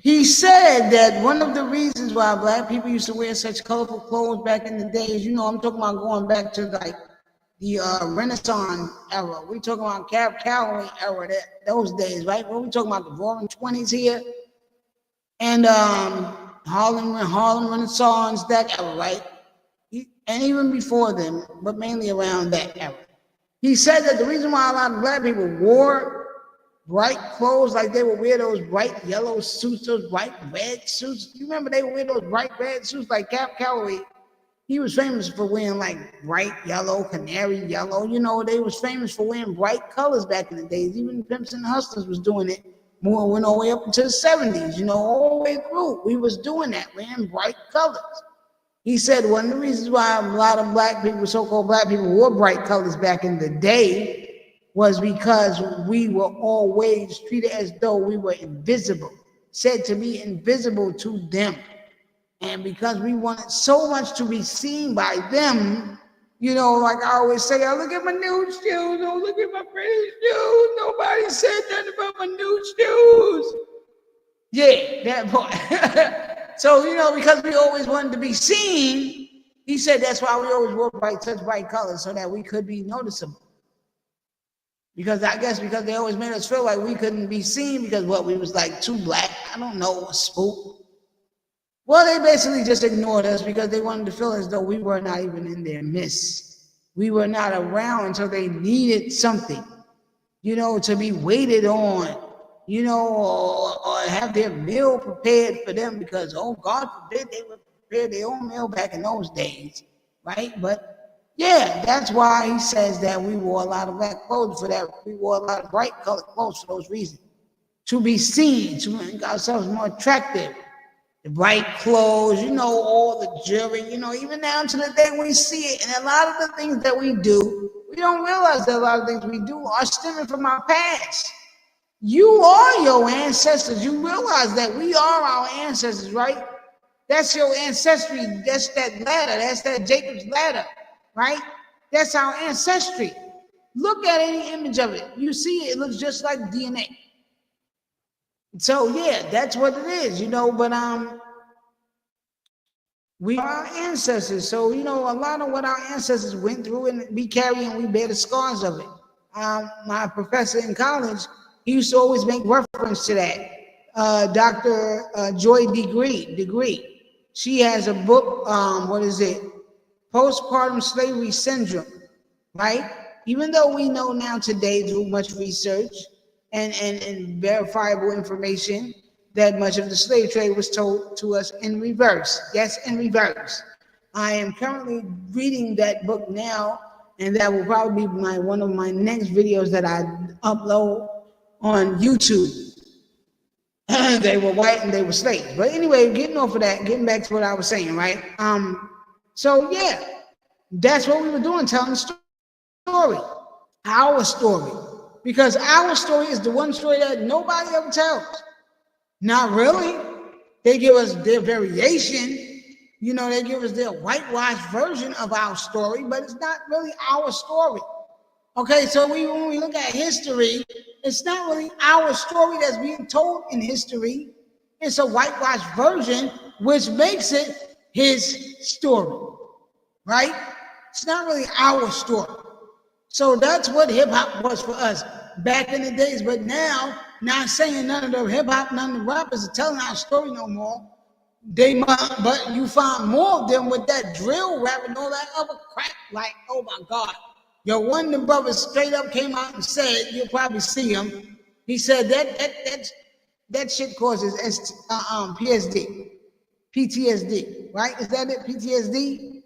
that one of the reasons why black people used to wear such colorful clothes back in the days, you know, I'm talking about going back to like the Renaissance era. We're talking about Cab Calloway era, those days, right? We're talking about the Roaring 20s here. And Harlem Renaissance, that era, right? And even before them, but mainly around that era. He said that the reason why a lot of black people wore bright clothes, like they would wear those bright yellow suits, those bright red suits. You remember they would wear those bright red suits like Cab Calloway. He was famous for wearing like bright yellow, canary yellow. You know, they was famous for wearing bright colors back in the days. Even Pimps and Hustlers was doing it. More went all the way up into the 70s, you know, all the way through. We was doing that, wearing bright colors. He said one of the reasons why a lot of black people, so-called black people, wore bright colors back in the day was because we were always treated as though we were invisible, said to be invisible to them. And because we wanted so much to be seen by them, you know, like I always say, oh, look at my new shoes, oh, look at my pretty shoes. Nobody said nothing about my new shoes. Yeah, that part. So, you know, because we always wanted to be seen, he said that's why we always wore such bright colors, so that we could be noticeable. Because I guess because they always made us feel like we couldn't be seen because what, we was like too black, I don't know, a spook. Well, they basically just ignored us because they wanted to feel as though we were not even in their midst. We were not around until they needed something, you know, to be waited on, you know, or have their meal prepared for them because, oh, God forbid they would prepare their own meal back in those days, right? But yeah, that's why he says that we wore a lot of black clothes for that. We wore a lot of bright colored clothes for those reasons. To be seen, to make ourselves more attractive. The bright clothes, you know, all the jewelry, you know, even down to the day we see it. And a lot of the things that we do, we don't realize that a lot of things we do are stemming from our past. You are your ancestors. You realize that we are our ancestors, right? That's your ancestry. That's that ladder. That's that Jacob's ladder, right? That's our ancestry. Look at any image of it. You see it looks just like DNA. So yeah, that's what it is, you know, but we are our ancestors. So, you know, a lot of what our ancestors went through and we carry and we bear the scars of it. My professor in college, he used to always make reference to that. Dr. Joy Degree. She has a book, what is it? Postpartum Slavery Syndrome, right? Even though we know now today through much research and verifiable information that much of the slave trade was told to us in reverse. Yes, in reverse. I am currently reading that book now, and that will probably be one of my next videos that I upload on YouTube. They were white and they were slaves. But anyway, getting off of that, getting back to what I was saying, right? So yeah, That's what we were doing, telling the story, our story. Because our story is the one story that nobody ever tells. Not really. They give us their variation. You know, they give us their whitewashed version of our story, but it's not really our story. Okay, so when we look at history, it's not really our story that's being told in history. It's a whitewashed version, which makes it his story, right? It's not really our story. So that's what hip hop was for us back in the days. But now, not saying none of the hip hop, none of the rappers are telling our story no more. They might, but you find more of them with that drill rap and all that other crap. Like, oh my God. Yo, one of the brothers straight up came out and said, you'll probably see him. He said that shit causes PTSD, right? Is that it? PTSD?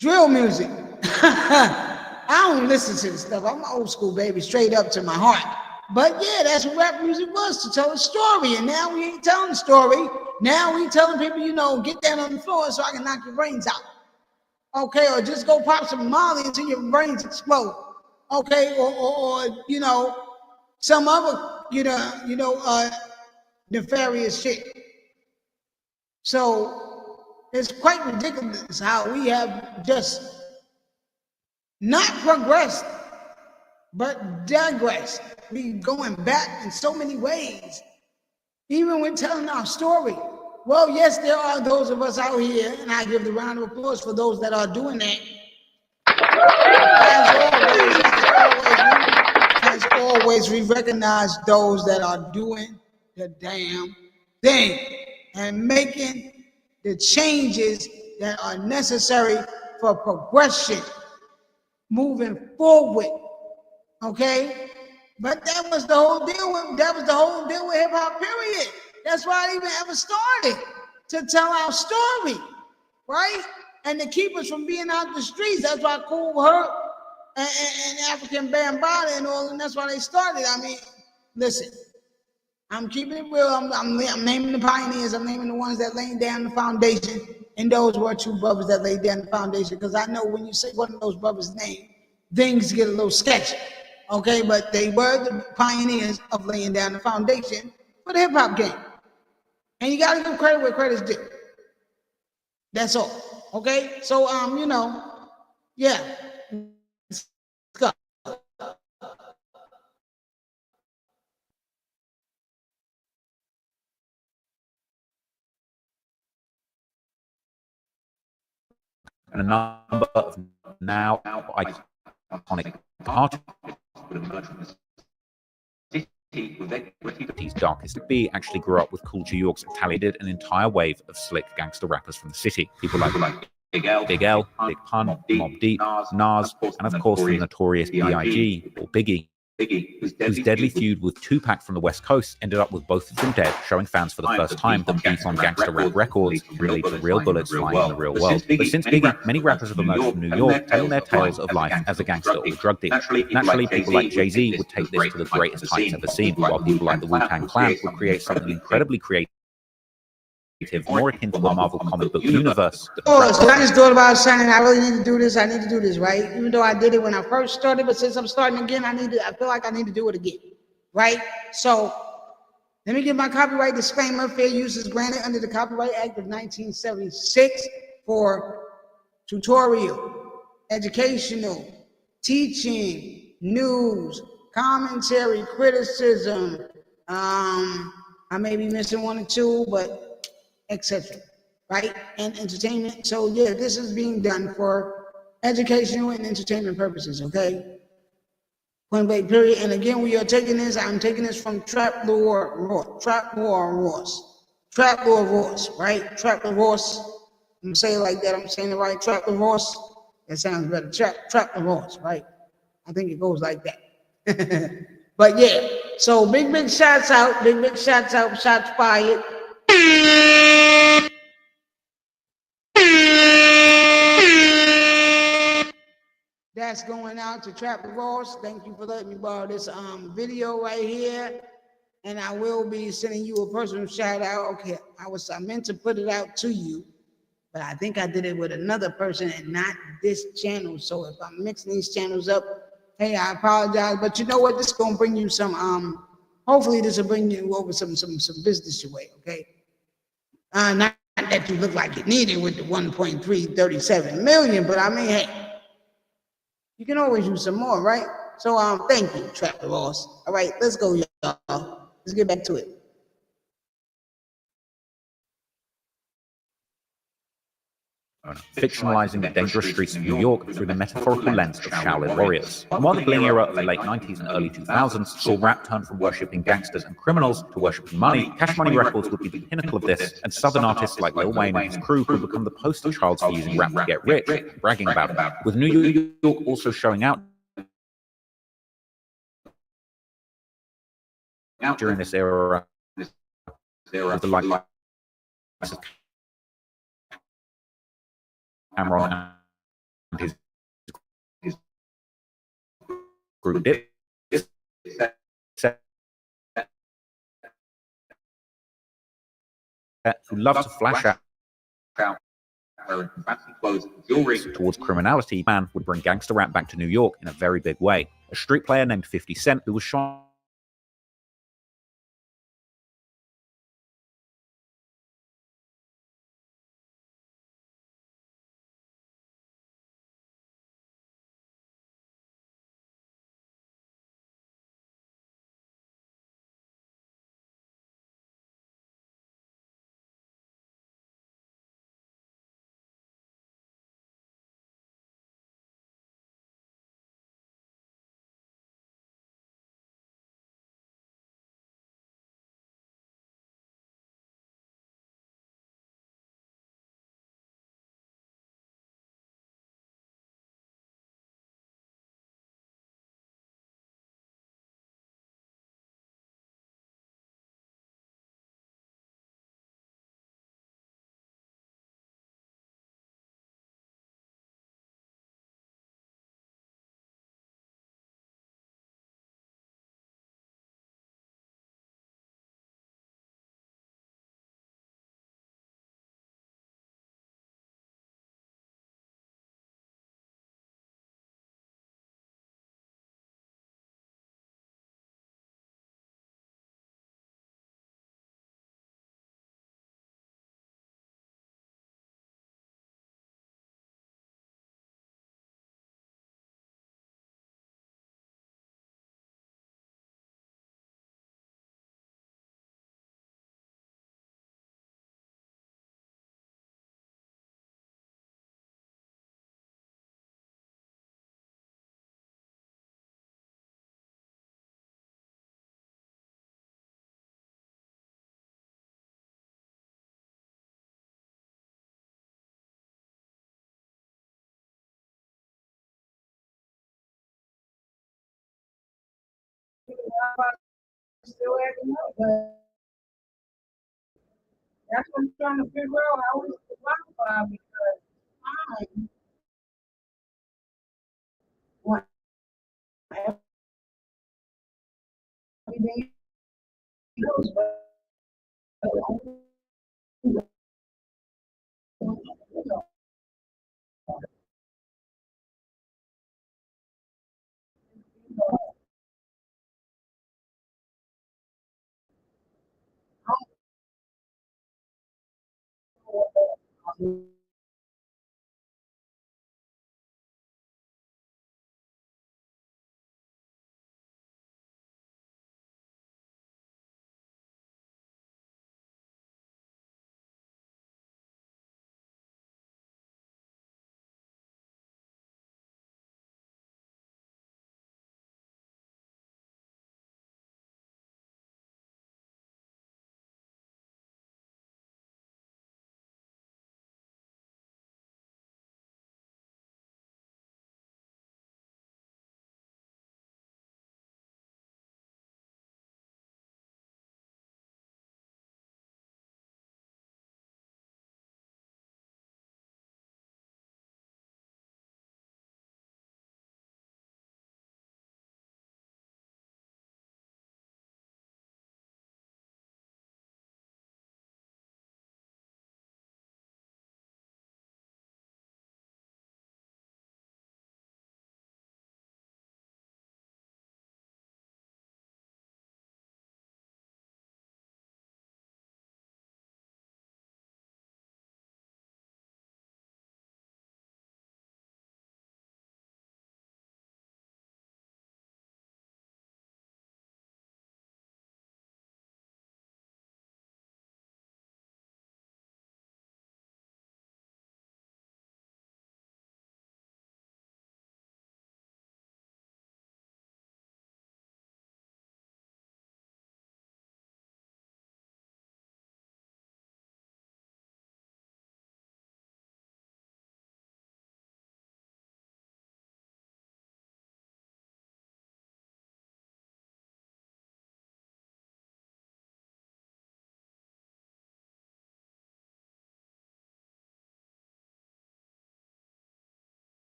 Drill music. I don't listen to this stuff. I'm old school, baby, straight up to my heart. But yeah, that's what rap music was, to tell a story. And now we ain't telling the story. Now we telling people, you know, get down on the floor so I can knock your brains out. Okay, or just go pop some Molly until your brains explode. Okay, or you know, some other, nefarious shit. So it's quite ridiculous how we have just not progressed, but digressed. We going back in so many ways, even when telling our story. Well, yes, there are those of us out here, and I give the round of applause for those that are doing that. As always, we recognize those that are doing the damn thing and making the changes that are necessary for progression, moving forward. Okay? But that was the whole deal with hip hop, period. That's why I even ever started, to tell our story, right? And to keep us from being out the streets. That's why Cool Herc and African Bambaataa and all, and that's why they started. I mean, listen, I'm keeping it real. I'm naming the pioneers. I'm naming the ones that laid down the foundation. And those were two brothers that laid down the foundation. Because I know when you say one of those brothers' name, things get a little sketchy. Okay, but they were the pioneers of laying down the foundation for the hip hop game. And you gotta give credit where credit's due. That's all. Okay? So yeah. Let's go. And a number of now iconic artists City's darkest B actually grew up with Cool G York's tallied an entire wave of slick gangster rappers from the city. People like Big L, Big Pun, Mobb Deep, Nas, and of course the notorious B.I.G. or Biggie, whose deadly feud with Tupac from the West Coast ended up with both of them dead, showing fans for the first time that beef on gangster rap records can lead to real bullets flying in the real world. But since Biggie, many rappers have emerged from New York telling their tales of life as a gangster or drug dealer. Naturally, people like Jay-Z would take this to the greatest heights ever seen, while people like the Wu-Tang Clan would create something incredibly creative, more akin to a Marvel comic book universe. So I just thought about saying, I really need to do this. I need to do this, right? Even though I did it when I first started, but since I'm starting again, I feel like I need to do it again, right? So let me give my copyright disclaimer. Fair use is granted under the Copyright Act of 1976 for tutorial, educational, teaching, news, commentary, criticism. I may be missing one or two, but etc. Right? And entertainment. So yeah, this is being done for educational and entertainment purposes, okay? Point blank period. And again, I'm taking this from Trap Lore Ross, right? Trap Lore Ross. I'm gonna say it like that. I'm saying it right. Trap Lore Ross. That sounds better. Trap Lore Ross, right? I think it goes like that. But yeah, so big shots out, shots fired. That's going out to Trapper Ross. Thank you for letting me borrow this video right here. And I will be sending you a personal shout out. Okay, I meant to put it out to you. but I think I did it with another person and not this channel. So if I'm mixing these channels up, hey, I apologize. But you know what? This is gonna bring you some hopefully this will bring you over some business your way, okay? Not that you look like you need it with the 1.337 million, but I mean, hey, you can always use some more, right? So thank you, Trapper Ross. All right, let's go, y'all. Let's get back to it. Fictionalizing the dangerous streets of New York through the metaphorical lens of Shaolin warriors. And while the bling era of the late 90s and early 2000s saw rap turn from worshipping gangsters and criminals to worshipping money, Cash Money Records would be the pinnacle of this, and southern artists like Lil Wayne and his crew would become the poster child for using rap to get rich and bragging about it, with New York also showing out during this era with the likes of Cameron and his group Dip, who love to flash out wearing fancy clothes and jewelry towards criminality. Man would bring gangster rap back to New York in a very big way. A street player named 50 Cent, who was shot Still acting up, but that's what I'm trying to figure out how we survive because time want everything else, but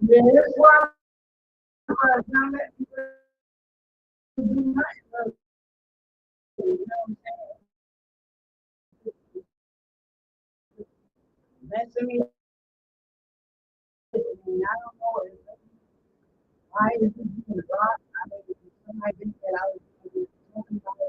Yeah, that's why I'm not letting people do nothing. You know what I'm saying? Messing me up. I don't know why is it doing rock. I mean, somebody that I was talking about